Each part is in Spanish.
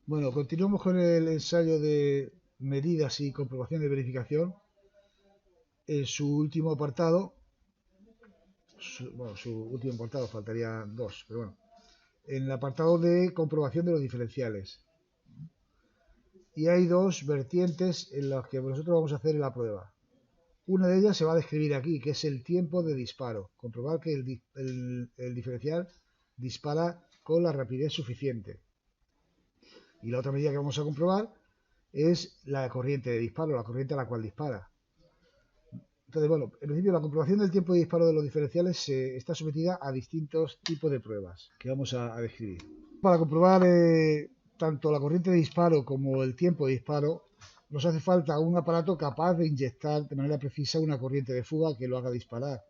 Bueno, continuamos con el ensayo de medidas y comprobación de verificación. En su último apartado, su último apartado, faltarían dos, pero bueno, en el apartado de comprobación de los diferenciales. Y hay dos vertientes en las que nosotros vamos a hacer la prueba. Una de ellas se va a describir aquí, que es el tiempo de disparo. Comprobar que el diferencial dispara con la rapidez suficiente. Y la otra medida que vamos a comprobar es la corriente de disparo, la corriente a la cual dispara. Entonces, bueno, en principio la comprobación del tiempo de disparo de los diferenciales está sometida a distintos tipos de pruebas que vamos a describir. Para comprobar tanto la corriente de disparo como el tiempo de disparo, nos hace falta un aparato capaz de inyectar de manera precisa una corriente de fuga que lo haga disparar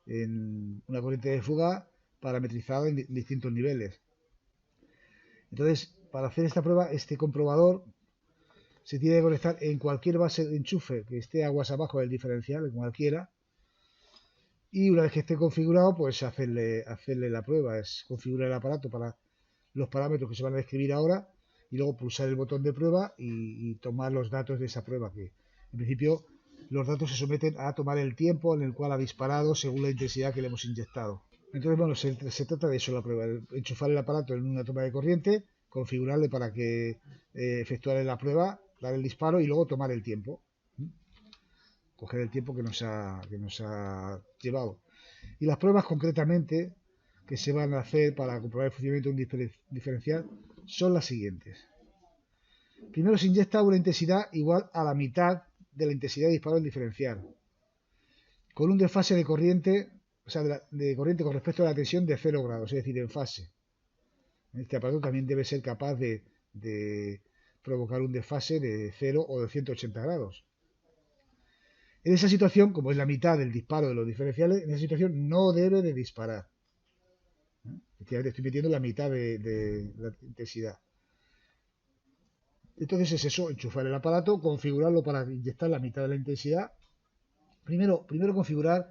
en una corriente de fuga parametrizada en distintos niveles. Entonces, para hacer esta prueba, este comprobador se tiene que conectar en cualquier base de enchufe que esté aguas abajo del diferencial, en cualquiera, y una vez que esté configurado, pues hacerle la prueba, es configurar el aparato para los parámetros que se van a describir ahora y luego pulsar el botón de prueba y tomar los datos de esa prueba, que en principio los datos se someten a tomar el tiempo en el cual ha disparado según la intensidad que le hemos inyectado. Entonces, bueno, se trata de eso la prueba, enchufar el aparato en una toma de corriente, configurarle para que efectuar la prueba, dar el disparo y luego tomar el tiempo. Coger el tiempo que nos ha llevado. Y las pruebas concretamente que se van a hacer para comprobar el funcionamiento de un diferencial son las siguientes. Primero se inyecta una intensidad igual a la mitad de la intensidad de disparo del diferencial, con un desfase de corriente, o sea, de corriente con respecto a la tensión de 0 grados, es decir, en fase. Este aparato también debe ser capaz de provocar un desfase de 0 o de 180 grados. En esa situación, como es la mitad del disparo de los diferenciales, en esa situación no debe de disparar. Efectivamente, estoy metiendo la mitad de la intensidad. Entonces es eso, enchufar el aparato, configurarlo para inyectar la mitad de la intensidad. Primero configurar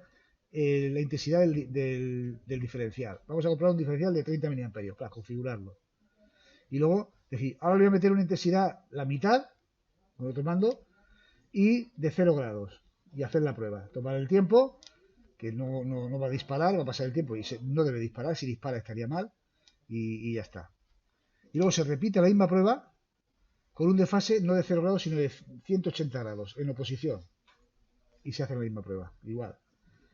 la intensidad del diferencial. Vamos a comprar un diferencial de 30 mA para configurarlo. Y luego decir, ahora le voy a meter una intensidad la mitad, con otro mando, y de 0 grados. Y hacer la prueba. Tomar el tiempo, que no va a disparar, va a pasar el tiempo y no debe disparar. Si dispara estaría mal. Y ya está. Y luego se repite la misma prueba con un desfase no de 0 grados, sino de 180 grados en oposición. Y se hace la misma prueba, igual.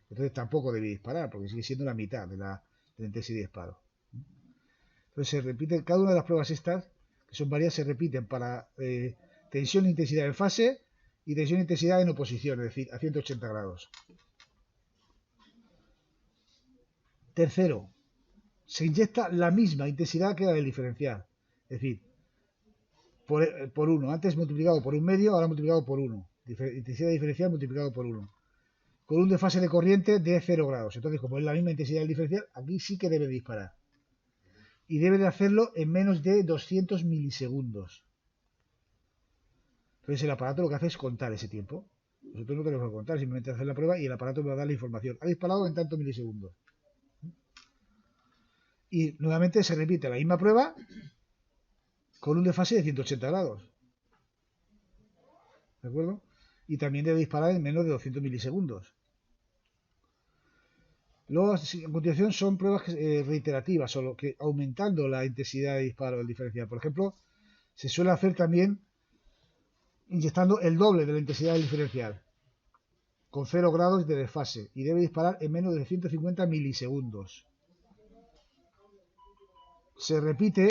Entonces tampoco debe disparar, porque sigue siendo la mitad de la intensidad de disparo. Entonces se repite, cada una de las pruebas estas, que son varias, se repiten para tensión e intensidad en fase y tensión e intensidad en oposición, es decir, a 180 grados. Tercero, se inyecta la misma intensidad que la del diferencial. Es decir, por 1. Antes multiplicado por un medio, ahora multiplicado por 1. Intensidad diferencial multiplicado por 1. Con un desfase de corriente de 0 grados. Entonces, como es la misma intensidad del diferencial, aquí sí que debe disparar. Y debe de hacerlo en menos de 200 milisegundos. Entonces, el aparato lo que hace es contar ese tiempo. Nosotros no tenemos que contar, simplemente hacer la prueba y el aparato me va a dar la información. Ha disparado en tantos milisegundos. Y nuevamente se repite la misma prueba con un desfase de 180 grados. ¿De acuerdo? Y también debe disparar en menos de 200 milisegundos. Luego, a continuación, son pruebas reiterativas, solo que aumentando la intensidad de disparo del diferencial. Por ejemplo, se suele hacer también inyectando el doble de la intensidad del diferencial, con 0 grados de desfase, y debe disparar en menos de 150 milisegundos. Se repite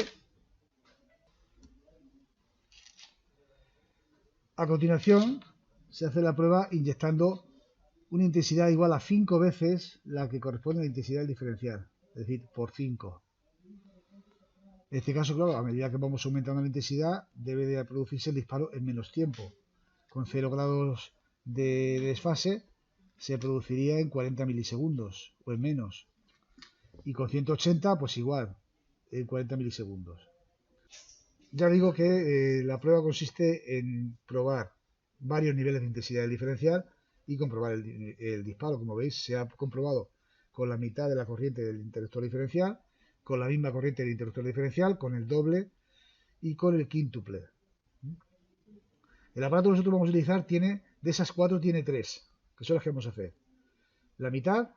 a continuación, se hace la prueba inyectando una intensidad igual a 5 veces la que corresponde a la intensidad del diferencial, es decir, por 5. En este caso, claro, a medida que vamos aumentando la intensidad, debe de producirse el disparo en menos tiempo. Con 0 grados de desfase se produciría en 40 milisegundos o en menos. Y con 180, pues igual, en 40 milisegundos. Ya digo que la prueba consiste en probar varios niveles de intensidad del diferencial y comprobar el disparo. Como veis, se ha comprobado con la mitad de la corriente del interruptor diferencial, con la misma corriente del interruptor diferencial, con el doble y con el quíntuple. El aparato que nosotros vamos a utilizar tiene, de esas 4 tiene 3, que son las que vamos a hacer. La mitad,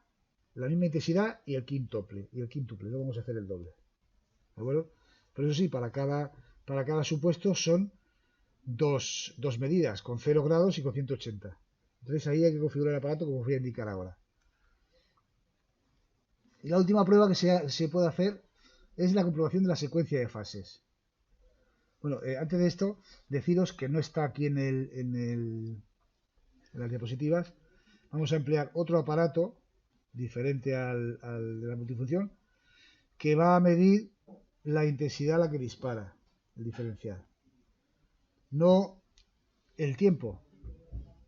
la misma intensidad y el quíntuple. Luego vamos a hacer el doble. ¿De acuerdo? Pero eso sí, para cada supuesto son dos medidas, con 0 grados y con 180. Entonces ahí hay que configurar el aparato como os voy a indicar ahora. Y la última prueba que se puede hacer es la comprobación de la secuencia de fases. Bueno, antes de esto, deciros que no está aquí en las diapositivas. Vamos a emplear otro aparato diferente al de la multifunción que va a medir la intensidad a la que dispara el diferencial. No el tiempo,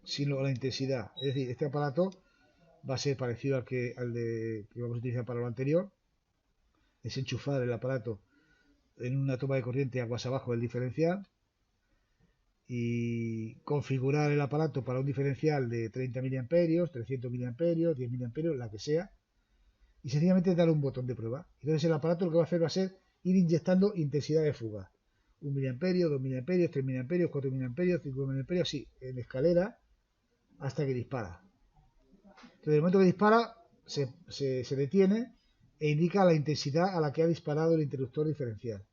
sino la intensidad. Es decir, este aparato va a ser parecido al que vamos a utilizar para lo anterior. Es enchufar el aparato en una toma de corriente aguas abajo del diferencial y configurar el aparato para un diferencial de 30 mA, 300 mA, 10 mA, la que sea, y sencillamente dar un botón de prueba. Entonces el aparato lo que va a hacer va a ser ir inyectando intensidad de fuga. 1 mA, 2 mA, 3 mA, 4 mA, 5 mA, así, en escalera, hasta que dispara. Entonces, en el momento que dispara, se detiene e indica la intensidad a la que ha disparado el interruptor diferencial.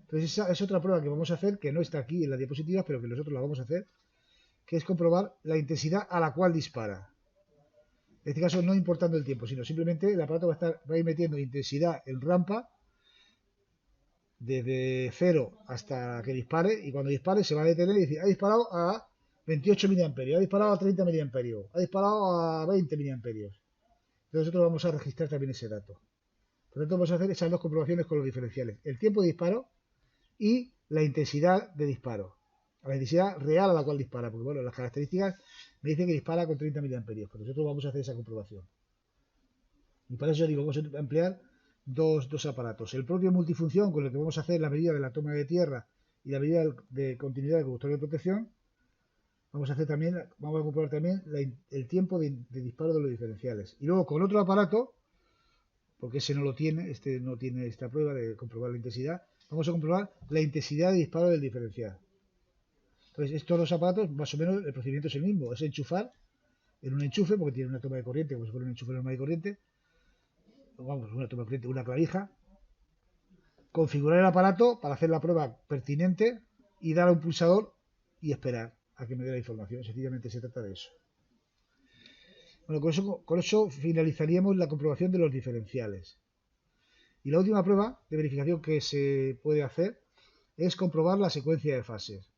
Entonces, esa es otra prueba que vamos a hacer, que no está aquí en la diapositiva, pero que nosotros la vamos a hacer, que es comprobar la intensidad a la cual dispara. En este caso, no importando el tiempo, sino simplemente el aparato va a ir metiendo intensidad en rampa desde 0 hasta que dispare, y cuando dispare se va a detener y decir, ha disparado a 28 mA, ha disparado a 30 mA, ha disparado a 20 mA. Entonces nosotros vamos a registrar también ese dato. Por lo tanto, vamos a hacer esas dos comprobaciones con los diferenciales. El tiempo de disparo y la intensidad de disparo. La intensidad real a la cual dispara. Porque bueno, las características me dicen que dispara con 30 mA. Pues nosotros vamos a hacer esa comprobación. Y para eso digo, vamos a emplear dos aparatos. El propio multifunción con el que vamos a hacer la medida de la toma de tierra y la medida de continuidad del conductor de protección. Vamos a comprobar también el tiempo de disparo de los diferenciales. Y luego con otro aparato, porque ese no lo tiene, este no tiene esta prueba de comprobar la intensidad, vamos a comprobar la intensidad de disparo del diferencial. Entonces, estos dos aparatos, más o menos, el procedimiento es el mismo. Es enchufar en un enchufe, porque tiene una toma de corriente, como si fuera un enchufe normal de corriente. Vamos, una toma de corriente, una clavija. Configurar el aparato para hacer la prueba pertinente y dar a un pulsador y esperar a que me dé la información. Sencillamente se trata de eso. Bueno, con eso finalizaríamos la comprobación de los diferenciales. Y la última prueba de verificación que se puede hacer es comprobar la secuencia de fases.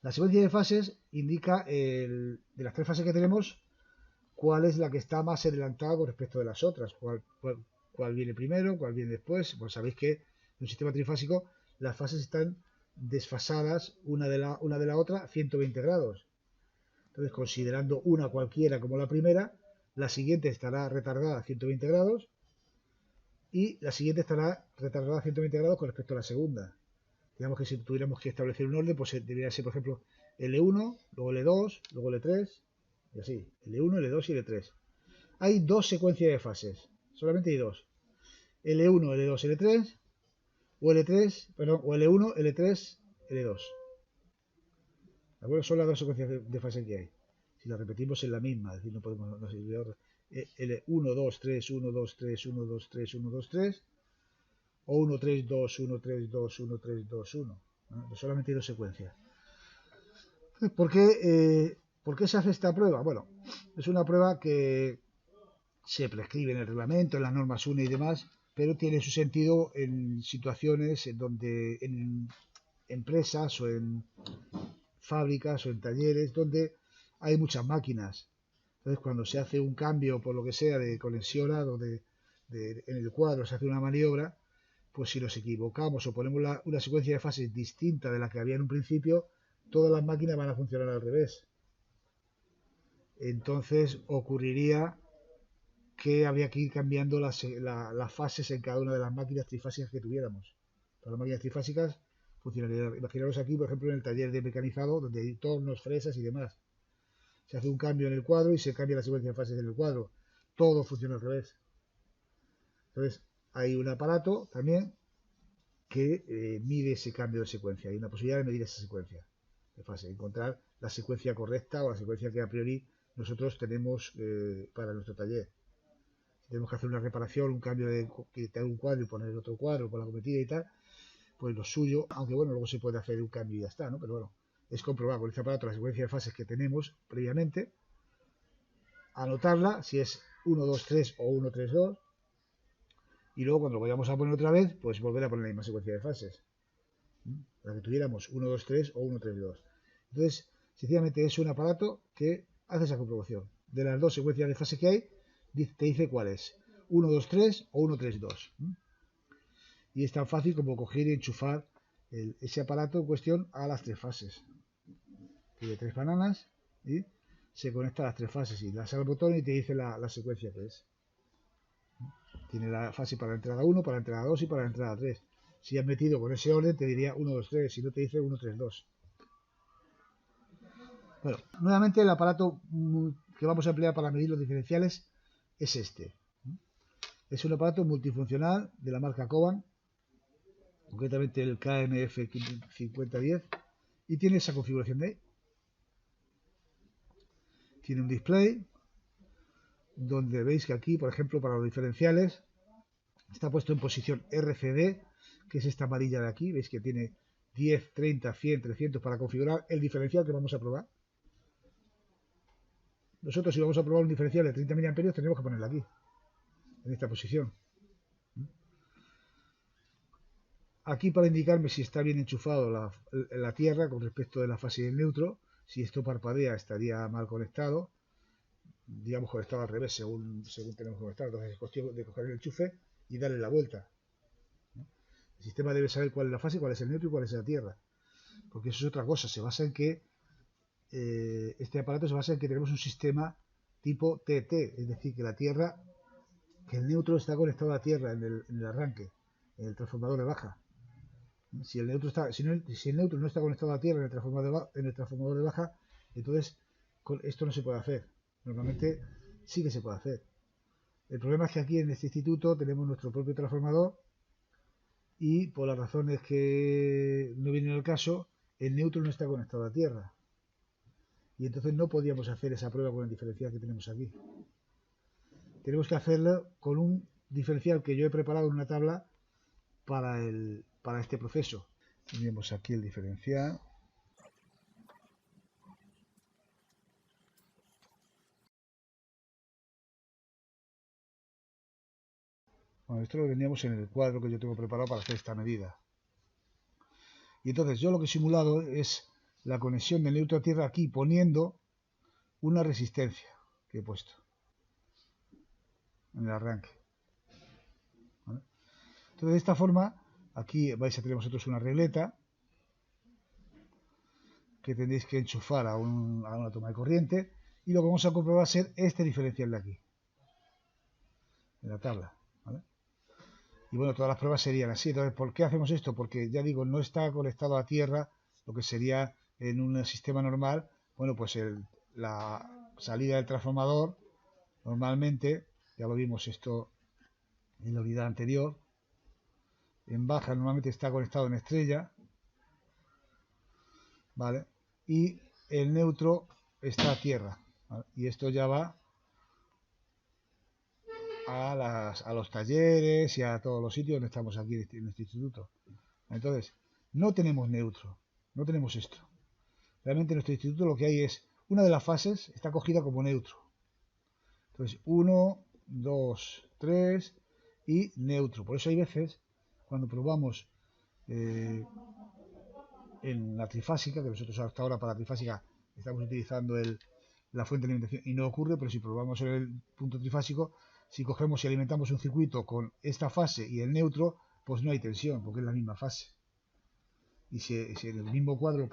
La secuencia de fases indica, de las 3 fases que tenemos, cuál es la que está más adelantada con respecto de las otras. Cuál viene primero, cuál viene después. Pues sabéis que en un sistema trifásico las fases están desfasadas una de la otra 120 grados. Entonces, considerando una cualquiera como la primera, la siguiente estará retardada a 120 grados y la siguiente estará retardada a 120 grados con respecto a la segunda. Digamos que si tuviéramos que establecer un orden, pues debería ser, por ejemplo, L1, luego L2, luego L3, y así, L1, L2 y L3. Hay dos secuencias de fases, solamente hay dos. L1, L2, L3, o L3, perdón, o L1, L3, L2. ¿De acuerdo? Son las dos secuencias de fase que hay. Si las repetimos es la misma, es decir, no podemos, no sé, L1, 2, 3, 1, 2, 3, 1, 2, 3, 1, 2, 3, o 1, 3, 2, 1, 3, 2, 1, 3, 2, 1. ¿No? Solamente hay dos secuencias. ¿Por qué se hace esta prueba? Bueno, es una prueba que se prescribe en el reglamento, en las normas UNE y demás, pero tiene su sentido en situaciones en donde en empresas o en fábricas o en talleres donde hay muchas máquinas. Entonces, cuando se hace un cambio, por lo que sea, de conexión o en el cuadro se hace una maniobra, pues si nos equivocamos o ponemos una secuencia de fases distinta de la que había en un principio, todas las máquinas van a funcionar al revés. Entonces ocurriría que habría que ir cambiando las fases en cada una de las máquinas trifásicas que tuviéramos. Para las máquinas trifásicas funcionaría. Imaginaros aquí, por ejemplo, en el taller de mecanizado, donde hay tornos, fresas y demás. Se hace un cambio en el cuadro y se cambia la secuencia de fases en el cuadro. Todo funciona al revés. Entonces, hay un aparato también que mide ese cambio de secuencia. Hay una posibilidad de medir esa secuencia de fase, encontrar la secuencia correcta o la secuencia que a priori nosotros tenemos para nuestro taller. Si tenemos que hacer una reparación, un cambio de quitar un cuadro y poner otro cuadro con la cometida y tal, pues lo suyo, aunque bueno, luego se puede hacer un cambio y ya está, ¿no? Pero bueno, es comprobar con este aparato la secuencia de fases que tenemos previamente, anotarla, si es 1, 2, 3 o 1, 3, 2, y luego cuando lo vayamos a poner otra vez, pues volver a poner la misma secuencia de fases. La que tuviéramos 1, 2, 3 o 1, 3, 2. Entonces, sencillamente es un aparato que hace esa comprobación. De las dos secuencias de fase que hay, te dice cuál es. 1, 2, 3 o 1, 3, 2. Y es tan fácil como coger y enchufar ese aparato en cuestión a las tres fases. Tiene tres bananas y se conecta a las tres fases y le das al botón y te dice la secuencia que es. Tiene la fase para la entrada 1, para la entrada 2 y para la entrada 3. Si has metido con ese orden te diría 1, 2, 3, si no te dice 1, 3, 2. Bueno, nuevamente el aparato que vamos a emplear para medir los diferenciales es este. Es un aparato multifuncional de la marca Cobham, concretamente el KMF 5010, y tiene esa configuración de ahí. Tiene un display donde veis que aquí, por ejemplo, para los diferenciales está puesto en posición RCD, que es esta amarilla de aquí. Veis que tiene 10, 30, 100, 300 para configurar el diferencial que vamos a probar. Nosotros, si vamos a probar un diferencial de 30 mA, tenemos que ponerlo aquí, en esta posición. Aquí para indicarme si está bien enchufado la tierra con respecto de la fase del neutro. Si esto parpadea estaría mal conectado, digamos conectado al revés según tenemos que conectar. Entonces es cuestión de coger el enchufe y darle la vuelta. El sistema debe saber cuál es la fase, cuál es el neutro y cuál es la tierra, porque eso es otra cosa. Se basa en que este aparato se basa en que tenemos un sistema tipo TT, es decir, que la tierra, que el neutro está conectado a la tierra en el arranque, en el transformador de baja. Si el neutro no está conectado a la tierra en el transformador de baja, entonces esto no se puede hacer. Normalmente sí que se puede hacer. El problema es que aquí en este instituto tenemos nuestro propio transformador y por las razones que no vienen al caso, el neutro no está conectado a tierra. Y entonces no podíamos hacer esa prueba con el diferencial que tenemos aquí. Tenemos que hacerlo con un diferencial que yo he preparado en una tabla para este proceso. Tenemos aquí el diferencial. Bueno, esto lo teníamos en el cuadro que yo tengo preparado para hacer esta medida. Y entonces yo lo que he simulado es la conexión del neutro a tierra aquí poniendo una resistencia que he puesto en el arranque. ¿Vale? Entonces de esta forma, aquí vais a tener vosotros una regleta que tendréis que enchufar a una toma de corriente y lo que vamos a comprobar va a ser este diferencial de aquí, en la tabla. ¿Vale? Y bueno, todas las pruebas serían así. Entonces, ¿por qué hacemos esto? Porque ya digo, no está conectado a tierra, lo que sería en un sistema normal. Bueno, pues la salida del transformador, normalmente, ya lo vimos esto en la unidad anterior, en baja normalmente está conectado en estrella, ¿vale? Y el neutro está a tierra, ¿vale? Y esto ya va a los talleres y a todos los sitios donde estamos aquí en este instituto. Entonces, no tenemos neutro, no tenemos esto. Realmente en nuestro instituto lo que hay es, una de las fases está cogida como neutro. Entonces, 1, 2, 3 y neutro. Por eso hay veces, cuando probamos en la trifásica, que nosotros hasta ahora para la trifásica estamos utilizando la fuente de alimentación y no ocurre, pero si probamos en el punto trifásico, si cogemos y alimentamos un circuito con esta fase y el neutro, pues no hay tensión, porque es la misma fase. Y si en el mismo cuadro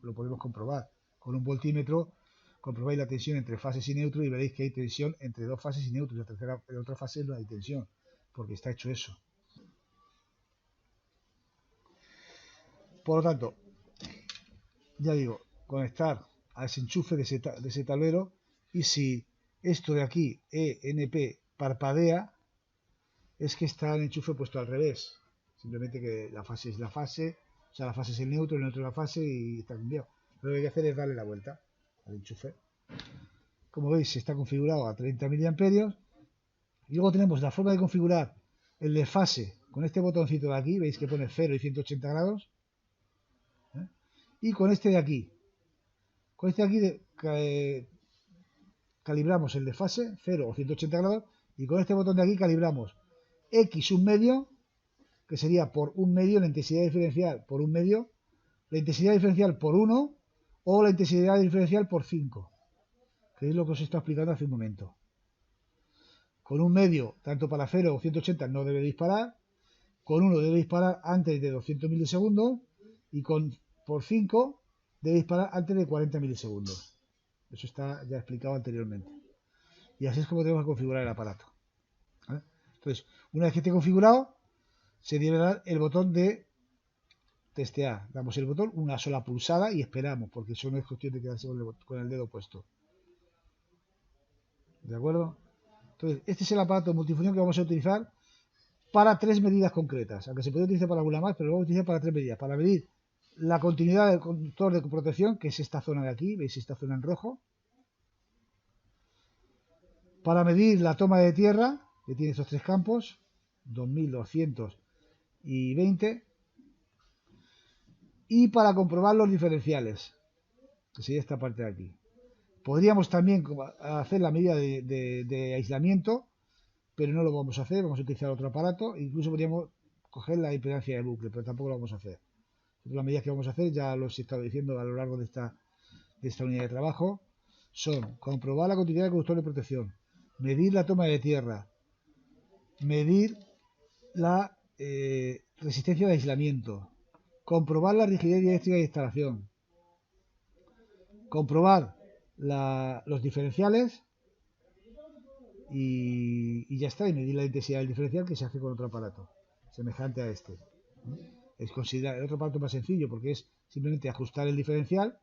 lo podemos comprobar con un voltímetro, comprobáis la tensión entre fases y neutro y veréis que hay tensión entre dos fases y neutro. En la otra fase no hay tensión, porque está hecho eso. Por lo tanto, ya digo, conectar a ese enchufe de ese tablero, y si esto de aquí, ENP, parpadea, es que está el enchufe puesto al revés. Simplemente que la fase es la fase, o sea, la fase es el neutro es la fase y está cambiado. Lo que hay que hacer es darle la vuelta al enchufe. Como veis, está configurado a 30 miliamperios. Y luego tenemos la forma de configurar el de fase con este botoncito de aquí, veis que pone 0 y 180 grados. ¿Eh? Y con este de aquí. Con este de aquí calibramos el de fase, 0 o 180 grados. Y con este botón de aquí calibramos X un medio, que sería por un medio la intensidad diferencial por un medio, la intensidad diferencial por 1 o la intensidad diferencial por 5, que es lo que os he estado explicando hace un momento. Con un medio, tanto para 0 o 180 no debe disparar, con 1 debe disparar antes de 200 milisegundos y por 5 debe disparar antes de 40 milisegundos. Eso está ya explicado anteriormente. Y así es como tenemos que configurar el aparato. ¿Vale? Entonces, una vez que esté configurado, se debe dar el botón de testear. Damos el botón una sola pulsada y esperamos, porque eso no es cuestión de quedarse con el dedo puesto. ¿De acuerdo? Entonces, este es el aparato multifunción que vamos a utilizar para 3 medidas concretas. Aunque se puede utilizar para alguna más, pero lo vamos a utilizar para 3 medidas. Para medir la continuidad del conductor de protección, que es esta zona de aquí, veis esta zona en rojo. Para medir la toma de tierra, que tiene estos 3 campos, 2220. Y para comprobar los diferenciales, que sería esta parte de aquí. Podríamos también hacer la medida de aislamiento, pero no lo vamos a hacer, vamos a utilizar otro aparato. Incluso podríamos coger la impedancia de bucle, pero tampoco lo vamos a hacer. Las medidas que vamos a hacer, ya los he estado diciendo a lo largo de esta unidad de trabajo, son comprobar la continuidad del conductor de protección, medir la toma de tierra, medir la resistencia de aislamiento, comprobar la rigidez eléctrica de instalación, comprobar los diferenciales y ya está, y medir la intensidad del diferencial, que se hace con otro aparato semejante a este. Es considerar el otro aparato más sencillo porque es simplemente ajustar el diferencial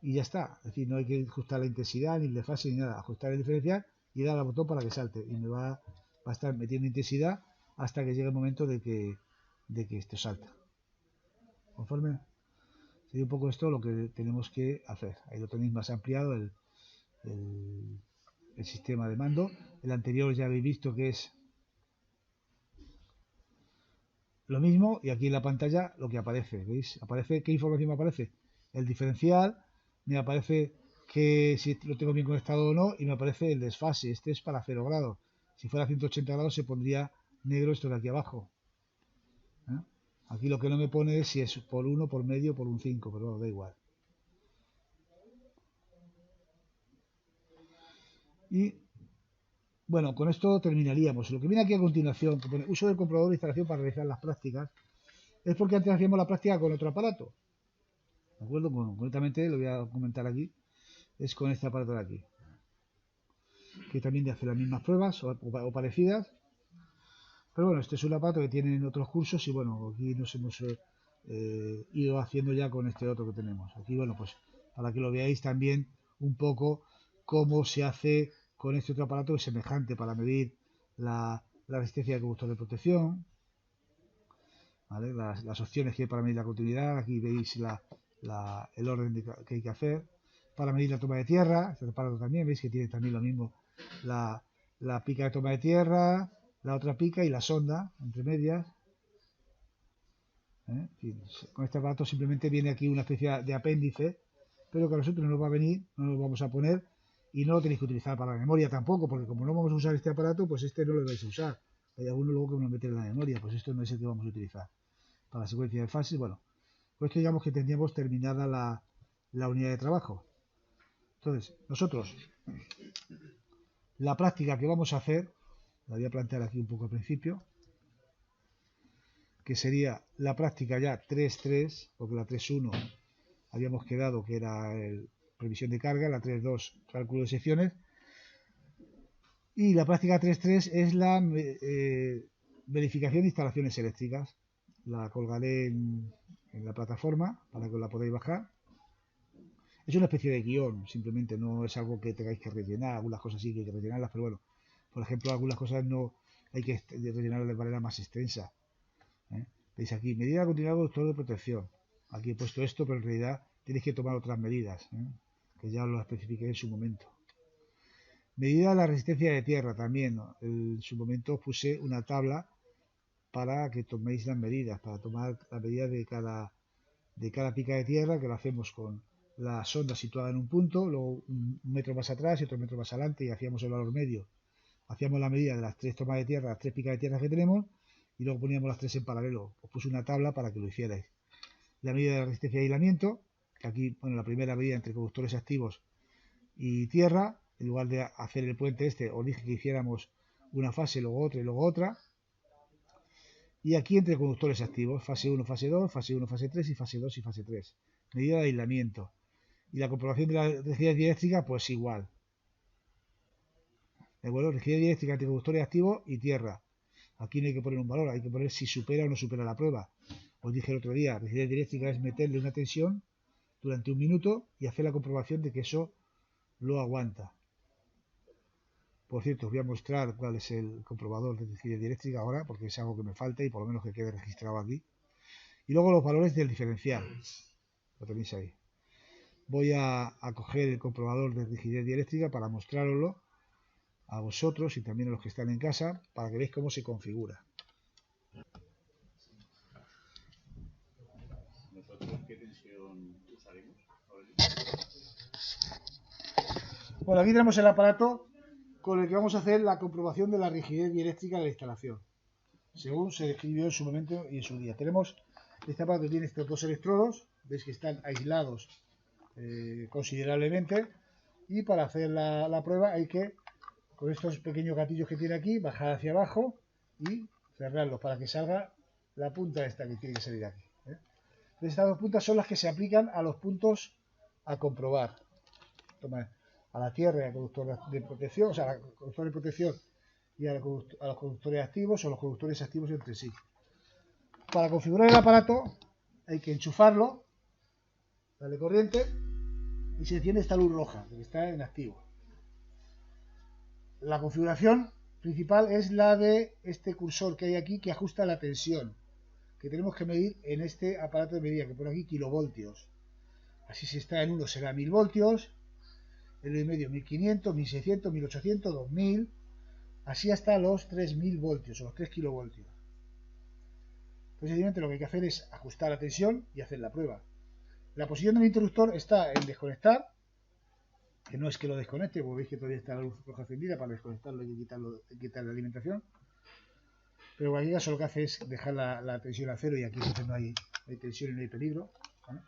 y ya está. Es decir, no hay que ajustar la intensidad ni el desfase ni nada. Ajustar el diferencial y dar al botón para que salte. Y me va a estar metiendo intensidad hasta que llegue el momento de que esto salta. ¿Conforme? Sería un poco esto lo que tenemos que hacer. Ahí lo tenéis más ampliado el sistema de mando. El anterior ya habéis visto que es lo mismo, y aquí en la pantalla lo que aparece, ¿veis? Aparece, ¿qué información me aparece? El diferencial, me aparece que si lo tengo bien conectado o no, y me aparece el desfase. Este es para 0 grados. Si fuera 180 grados se pondría negro esto de aquí abajo. ¿Eh? Aquí lo que no me pone es si es por 1, por medio, por un 5, pero bueno, da igual. Y bueno, con esto terminaríamos. Lo que viene aquí a continuación, que pone uso del comprobador de instalación para realizar las prácticas, es porque antes hacíamos la práctica con otro aparato. ¿De acuerdo? Bueno, concretamente lo voy a comentar aquí. Es con este aparato de aquí. Que también hace las mismas pruebas o parecidas. Pero bueno, este es un aparato que tienen otros cursos y bueno, aquí nos hemos ido haciendo ya con este otro que tenemos. Aquí, bueno, pues para que lo veáis también un poco cómo se hace con este otro aparato que es semejante para medir la resistencia del conductor de protección. ¿Vale? Las opciones que hay para medir la continuidad, aquí veis el orden que hay que hacer. Para medir la toma de tierra, este aparato también, veis que tiene también lo mismo, la pica de toma de tierra, la otra pica y la sonda, entre medias. En fin, con este aparato simplemente viene aquí una especie de apéndice, pero que a nosotros no nos va a venir, no lo vamos a poner y no lo tenéis que utilizar para la memoria tampoco, porque como no vamos a usar este aparato, pues este no lo vais a usar. Hay alguno luego que me lo mete en la memoria, pues esto no es el que vamos a utilizar. Para la secuencia de fases, bueno, pues que digamos que tendríamos terminada la unidad de trabajo. Entonces, nosotros, la práctica que vamos a hacer, la voy a plantear aquí un poco al principio, que sería la práctica ya 3.3, porque la 3.1 habíamos quedado que era previsión de carga, la 3.2 cálculo de secciones, y la práctica 3.3 es la verificación de instalaciones eléctricas. La colgaré en la plataforma para que la podáis bajar. Es una especie de guión, simplemente no es algo que tengáis que rellenar, algunas cosas sí que hay que rellenarlas, pero bueno, por ejemplo, algunas cosas no hay que rellenarlas de manera más extensa. ¿eh? Veis aquí, medida continuada del conductor de protección. Aquí he puesto esto, pero en realidad tenéis que tomar otras medidas, ¿eh? Que ya lo especifiqué en su momento. Medida de la resistencia de tierra también, ¿no? En su momento puse una tabla para que toméis las medidas, para tomar la medida de cada pica de tierra, que lo hacemos con la sonda situada en un punto, luego un metro más atrás y otro metro más adelante, y hacíamos el valor medio. Hacíamos la medida de las 3 tomas de tierra, las 3 picas de tierra que tenemos, y luego poníamos las 3 en paralelo. Os puse una tabla para que lo hicierais. La medida de resistencia de aislamiento, que aquí, bueno, la primera medida entre conductores activos y tierra, en lugar de hacer el puente este, os dije que hiciéramos una fase, luego otra y luego otra. Y aquí entre conductores activos, fase 1, fase 2, fase 1, fase 3 y fase 2 y fase 3. Medida de aislamiento. Y la comprobación de la rigidez dieléctrica, pues igual. ¿De acuerdo? Rigidez dieléctrica entre conductores activos y tierra. Aquí no hay que poner un valor, hay que poner si supera o no supera la prueba. Os dije el otro día, rigidez dieléctrica es meterle una tensión durante un minuto y hacer la comprobación de que eso lo aguanta. Por cierto, os voy a mostrar cuál es el comprobador de rigidez dieléctrica ahora, porque es algo que me falta y por lo menos que quede registrado aquí. Y luego los valores del diferencial. Lo tenéis ahí. Voy a coger el comprobador de rigidez dieléctrica para mostraroslo a vosotros y también a los que están en casa, para que veáis cómo se configura. ¿Nosotros qué tensión usaremos? Bueno, aquí tenemos el aparato con el que vamos a hacer la comprobación de la rigidez dieléctrica de la instalación, según se describió en su momento y en su día. Tenemos, este aparato tiene estos dos electrodos, veis que están aislados considerablemente, y para hacer la prueba hay que, con estos pequeños gatillos que tiene aquí, bajar hacia abajo y cerrarlos para que salga la punta esta que tiene que salir aquí, ¿eh? Entonces, estas dos puntas son las que se aplican a los puntos a comprobar. Toma, a la tierra y al conductor de protección, o sea, al conductor de protección y a los conductores activos o los conductores activos entre sí. Para configurar el aparato hay que enchufarlo, darle corriente y se enciende esta luz roja que está en activo. La configuración principal es la de este cursor que hay aquí que ajusta la tensión que tenemos que medir en este aparato de medida que pone aquí kilovoltios. Así si está en 1 será 1000 voltios, en 1,5 1500, 1600, 1800, 2000, así hasta los 3000 voltios o los 3 kilovoltios. Entonces, evidentemente, lo que hay que hacer es ajustar la tensión y hacer la prueba. La posición del interruptor está en desconectar, que no es que lo desconecte, porque veis que todavía está la luz roja encendida. Para desconectarlo hay que quitar la alimentación. Pero en cualquier caso lo que hace es dejar la tensión a cero y aquí entonces no hay tensión y no hay peligro, ¿vale?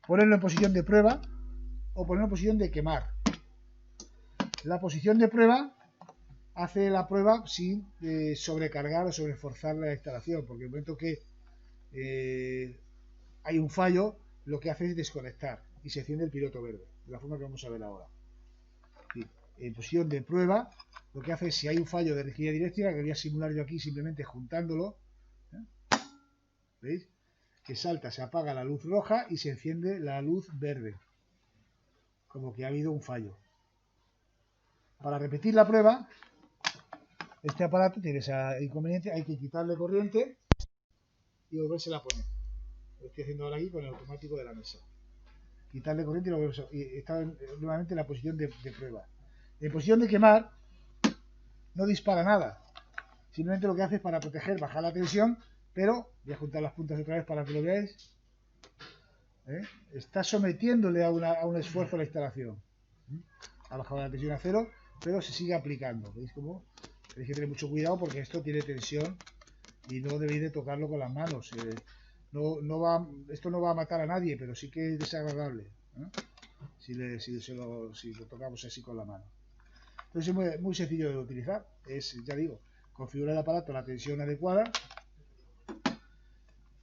Ponerlo en posición de prueba o ponerlo en posición de quemar. La posición de prueba hace la prueba sin sobrecargar o sobreforzar la instalación, porque en el momento que hay un fallo, lo que hace es desconectar y se enciende el piloto verde, de la forma que vamos a ver ahora. Sí, en posición de prueba, lo que hace es, si hay un fallo de rigidez dieléctrica, que voy a simular yo aquí simplemente juntándolo, ¿eh? ¿Veis? Que salta, se apaga la luz roja y se enciende la luz verde, como que ha habido un fallo. Para repetir la prueba, este aparato tiene ese inconveniente, hay que quitarle corriente y volvérsela a poner. Lo estoy haciendo ahora aquí con el automático de la mesa. Quitarle corriente y está nuevamente en la posición de prueba. En posición de quemar, no dispara nada. Simplemente lo que hace es, para proteger, bajar la tensión, pero voy a juntar las puntas otra vez para que lo veáis. Está sometiéndole a un esfuerzo la instalación. Ha bajado la tensión a cero, pero se sigue aplicando. ¿Veis cómo? Tenéis que tener mucho cuidado porque esto tiene tensión y no debéis de tocarlo con las manos. Esto no va a matar a nadie, pero sí que es desagradable, ¿eh? Si lo tocamos así con la mano. Entonces es muy, muy sencillo de utilizar. Es, ya digo, configurar el aparato a la tensión adecuada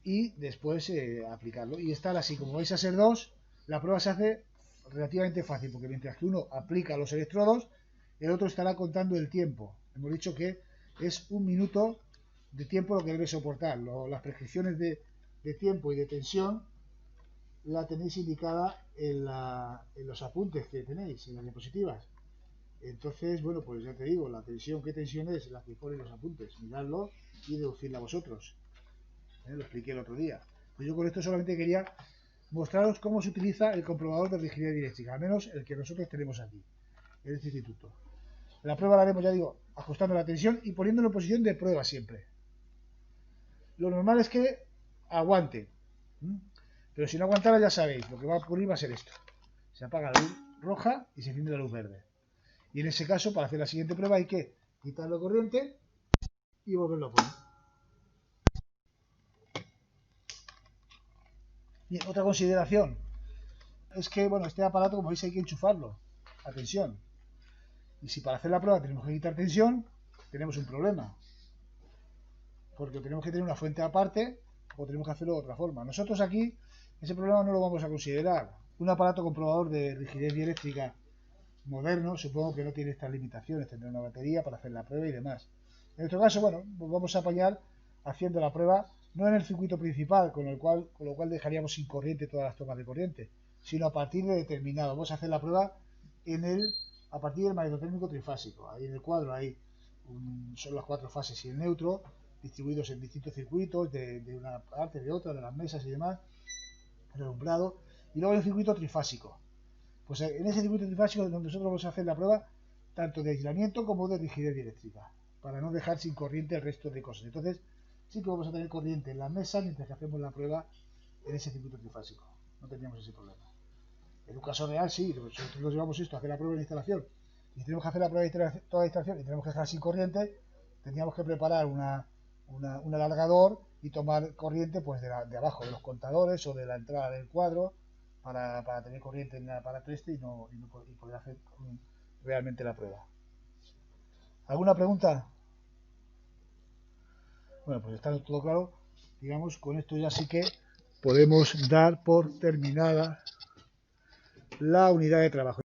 y después aplicarlo. Y estar así, como vais a ser dos, la prueba se hace relativamente fácil, porque mientras que uno aplica los electrodos, el otro estará contando el tiempo. Hemos dicho que es un minuto de tiempo lo que debe soportar. Las prescripciones de tiempo y de tensión la tenéis indicada en los apuntes que tenéis, en las diapositivas. Entonces, bueno, pues ya te digo, la tensión, ¿qué tensión es? La que pone los apuntes, miradlo y deducirla vosotros. Lo expliqué el otro día. Pues yo con esto solamente quería mostraros cómo se utiliza el comprobador de rigidez dieléctrica, al menos el que nosotros tenemos aquí, en este instituto. La prueba la haremos, ya digo, ajustando la tensión y poniéndolo en posición de prueba siempre. Lo normal es que aguante, pero si no aguantara ya sabéis, lo que va a ocurrir va a ser esto. Se apaga la luz roja y se enciende la luz verde. Y en ese caso, para hacer la siguiente prueba hay que quitarlo corriente y volverlo a poner. Y otra consideración es que, bueno, este aparato, como veis, hay que enchufarlo a tensión. Y si para hacer la prueba tenemos que quitar tensión, tenemos un problema. Porque tenemos que tener una fuente aparte o tenemos que hacerlo de otra forma. Nosotros aquí ese problema no lo vamos a considerar. Un aparato comprobador de rigidez dieléctrica moderno, supongo que no tiene estas limitaciones, tendrá una batería para hacer la prueba y demás. En nuestro caso, bueno, pues vamos a apañar haciendo la prueba no en el circuito principal, con lo cual dejaríamos sin corriente todas las tomas de corriente, sino a partir de determinado. Vamos a hacer la prueba a partir del magnetotérmico trifásico. Ahí en el cuadro son las 4 fases y el neutro, distribuidos en distintos circuitos, de una parte, de otra, de las mesas y demás, relumbrado, y luego el circuito trifásico. Pues en ese circuito trifásico donde nosotros vamos a hacer la prueba tanto de aislamiento como de rigidez dieléctrica, para no dejar sin corriente el resto de cosas. Entonces sí que vamos a tener corriente en las mesas mientras que hacemos la prueba en ese circuito trifásico. No teníamos ese problema. En un caso real sí, nosotros nos llevamos esto a hacer la prueba de instalación y tenemos que hacer la prueba de toda la instalación y tenemos que dejar sin corriente, tendríamos que preparar un alargador y tomar corriente pues de abajo de los contadores o de la entrada del cuadro para tener corriente en el aparato este y poder hacer realmente la prueba. ¿Alguna pregunta? Bueno, pues está todo claro. Digamos, con esto ya sí que podemos dar por terminada la unidad de trabajo.